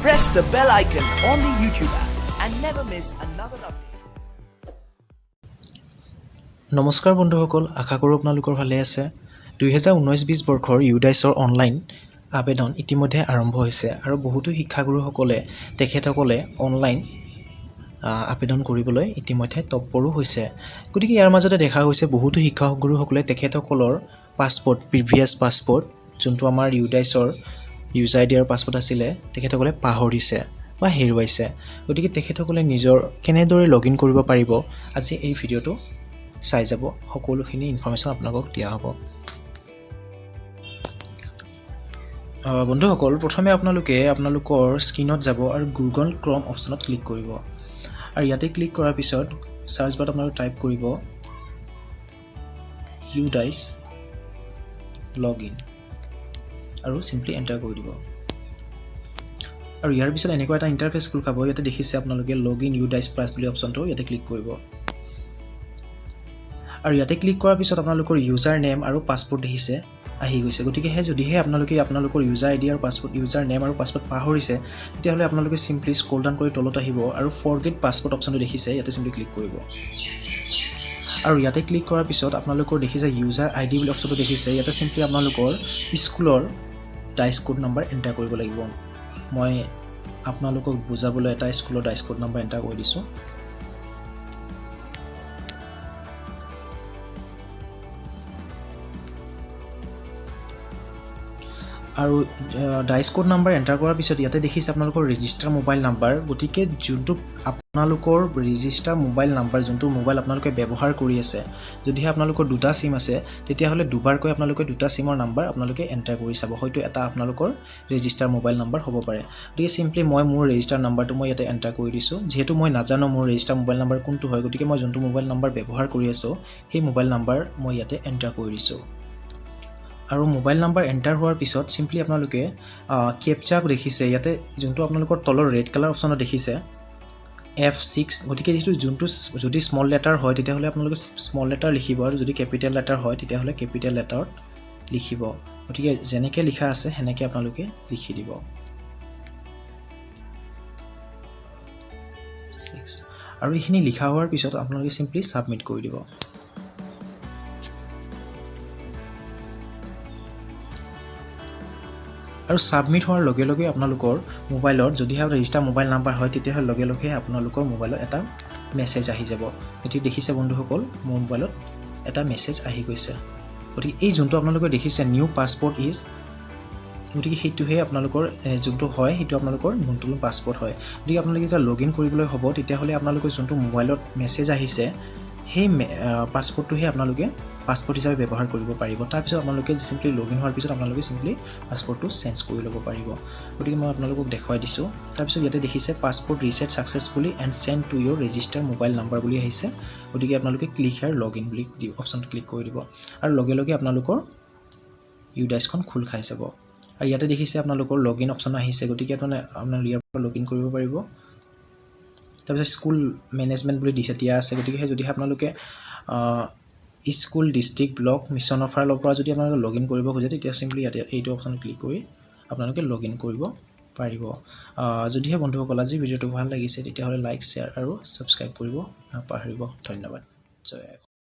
Press the bell icon on the YouTube app and never miss another update. নমস্কাৰ বন্ধুসকল, আশা কৰোঁ আপোনালোকৰ ভালে আছে। 2019-20 বৰ্ষৰ ইউডাইছৰ অনলাইন আবেদন ইতিমধ্যে আৰম্ভ হৈছে আৰু বহুতো শিক্ষাগুৰুসকলে তেখেতসকলে অনলাইন আবেদন কৰিবলৈ ইতিমধ্যে তৎপৰো হৈছে। গতিকে ইয়াৰ মাজতে দেখা গৈছে বহুতো শিক্ষাগুৰুসকলে তেখেতসকলৰ পাছপোৰ্ট, প্ৰিভিয়াছ পাছপোৰ্ট, যোনটো আমাৰ ইউডাইছৰ ইউজাৰ আইডিৰ পাছপোৰ্ট আছিলে, তেখেতসকলে পাহৰিছে বা হেৰুৱাইছে। গতিকে তেখেতসকলে নিজৰ কেনেদৰে লগইন কৰিব পাৰিব, আজি এই ভিডিঅ'টো চাই যাব। সকলোখিনি ইনফৰমেশ্যন আপোনালোকক দিয়া হ'ব। বন্ধুসকল, প্ৰথমে আপোনালোকৰ স্ক্ৰীনত যাব আৰু গুগল ক্ৰম অপশ্যনত ক্লিক কৰিব আৰু ইয়াতে ক্লিক কৰাৰ পিছত চাৰ্চ বাৰত আপোনালোকে টাইপ কৰিব ইউডাইছ লগইন আৰু চিম্পলি এণ্টাৰ কৰি দিব। আৰু ইয়াৰ পিছত এনেকুৱা এটা ইণ্টাৰফেচ খোল খাব। ইয়াতে দেখিছে আপোনালোকে লগইন ইউডাইছ প্লাছ বুলি অপশ্যনটো, ইয়াতে ক্লিক কৰিব আৰু ইয়াতে ক্লিক কৰাৰ পিছত আপোনালোকৰ ইউজাৰ নেম আৰু পাছপোৰ্ট দেখিছে আহি গৈছে। গতিকে যদিহে আপোনালোকৰ ইউজাৰ আইডি আৰু পাছপোৰ্ট, ইউজাৰ নেম আৰু পাছপোৰ্ট পাহৰিছে, তেতিয়াহ'লে আপোনালোকে চিম্পলি স্ক্ৰল ডাউন কৰি তলত আহিব আৰু ফৰগেট পাছপোৰ্ট অপশ্যনটো দেখিছে, ইয়াতে চিম্পলি ক্লিক কৰিব আৰু ইয়াতে ক্লিক কৰাৰ পিছত আপোনালোকৰ দেখিছে ইউজাৰ আইডি বুলি অপশ্যনটো দেখিছে, ইয়াতে চিম্পলি আপোনালোকৰ স্কুলৰ ডাইচ কোড নাম্বাৰ এণ্টাৰ কৰিব লাগিব। মই আপোনালোকক বুজাবলৈ এটা স্কুলৰ ডাইচ কোড নাম্বাৰ এণ্টাৰ কৰি দিছোঁ। আৰু ডাইচ কোড নাম্বাৰ এণ্টাৰ কৰাৰ পিছত ইয়াতে দেখিছে আপোনালোকৰ ৰেজিষ্টাৰ মোবাইল নাম্বাৰ। গতিকে যোনটো আপোনালোকৰ ৰেজিষ্টাৰ মোবাইল নাম্বাৰ, যোনটো মোবাইল আপোনালোকে ব্যৱহাৰ কৰি আছে, যদিহে আপোনালোকৰ দুটা চিম আছে, তেতিয়াহ'লে দুবাৰকৈ আপোনালোকে দুটা চিমৰ নাম্বাৰ আপোনালোকে এণ্টাৰ কৰি চাব। হয়তো এটা আপোনালোকৰ ৰেজিষ্টাৰ মোবাইল নাম্বাৰ হ'ব পাৰে। গতিকে চিম্পলি মই মোৰ ৰেজিষ্টাৰ নাম্বাৰটো মই ইয়াতে এণ্টাৰ কৰি দিছোঁ। যিহেতু মই নাজানো মোৰ ৰেজিষ্টাৰ মোবাইল নাম্বাৰ কোনটো হয়, গতিকে মই যোনটো মোবাইল নাম্বাৰ ব্যৱহাৰ কৰি আছোঁ, সেই মোবাইল নাম্বাৰ মই ইয়াতে এণ্টাৰ কৰি দিছোঁ। আৰু মোবাইল নাম্বাৰ এণ্টাৰ হোৱাৰ পিছত চিম্পলি আপোনালোকে কেপচা দেখিছে, ইয়াতে যোনটো আপোনালোকৰ তলৰ ৰেড কালাৰ অপশ্যনত দেখিছে F6। গতিকে যোনটো যদি স্মল লেটাৰ হয়, তেতিয়াহ'লে আপোনালোকে স্মল লেটাৰ লিখিব আৰু যদি কেপিটেল লেটাৰ হয়, তেতিয়াহ'লে কেপিটেল লেটাৰত লিখিব। গতিকে যেনেকৈ লিখা আছে সেনেকৈ আপোনালোকে লিখি দিব। 6 আৰু এইখিনি লিখা হোৱাৰ পিছত আপোনালোকে চিম্পলি ছাবমিট কৰি দিব। আৰু ছাবমিট হোৱাৰ লগে লগে আপোনালোকৰ মোবাইলত যদিহে ৰেজিষ্টাৰ মোবাইল নাম্বাৰ হয়, তেতিয়াহ'লে লগে লগে আপোনালোকৰ মোবাইলত এটা মেছেজ আহি যাব। গতিকে দেখিছে বন্ধুসকল, মোৰ মোবাইলত এটা মেছেজ আহি গৈছে। গতিকে এই যোনটো আপোনালোকে দেখিছে নিউ পাছপোৰ্ট ইজ, গতিকে সেইটোহে আপোনালোকৰ যোনটো হয়, সেইটো আপোনালোকৰ নতুন পাছপোৰ্ট হয়। গতিকে আপোনালোকে যেতিয়া লগইন কৰিবলৈ হ'ব, তেতিয়াহ'লে আপোনালোকৰ যোনটো মোবাইলত মেছেজ আহিছে, সেই পাছপোৰ্টটোহে আপোনালোকে পাছপোৰ্ট হিচাপে ব্যৱহাৰ কৰিব পাৰিব। তাৰপিছত আপোনালোকে চিম্পলি লগইন হোৱাৰ পিছত আপোনালোকে চিম্পলি পাছপোৰ্টটো চেঞ্জ কৰি ল'ব পাৰিব। গতিকে মই আপোনালোকক দেখুৱাই দিছোঁ। তাৰপিছত ইয়াতে দেখিছে passport reset successfully and send to your register mobile number বুলি আহিছে। গতিকে আপোনালোকে ক্লিক হিয়াৰ লগইন বুলি অপশ্যনটো ক্লিক কৰি দিব আৰু লগে লগে আপোনালোকৰ ইউডাইছখন খোল খাই যাব। আৰু ইয়াতে দেখিছে আপোনালোকৰ লগইন অপশ্যন আহিছে। গতিকে আপোনালোকে ইয়াৰ পৰা লগইন কৰিব পাৰিব। তাৰপিছত স্কুল মেনেজমেণ্ট বুলি দিয়া আছে। গতিকে যদিহে আপোনালোকে স্কুল, ডিষ্ট্ৰিক্ট, ব্লক, মিছনৰ ফালৰ পৰা যদি আপোনালোকে লগইন কৰিব খোজে, তেতিয়া চিম্পলি ইয়াতে এইটো অপশ্যন ক্লিক কৰি আপোনালোকে লগইন কৰিব পাৰিব। যদিহে বন্ধুসকল আজি ভিডিঅ'টো ভাল লাগিছে, তেতিয়াহ'লে লাইক, শ্বেয়াৰ আৰু ছাবস্ক্ৰাইব কৰিব নাপাহৰিব। ধন্যবাদ। জয় আই অসম।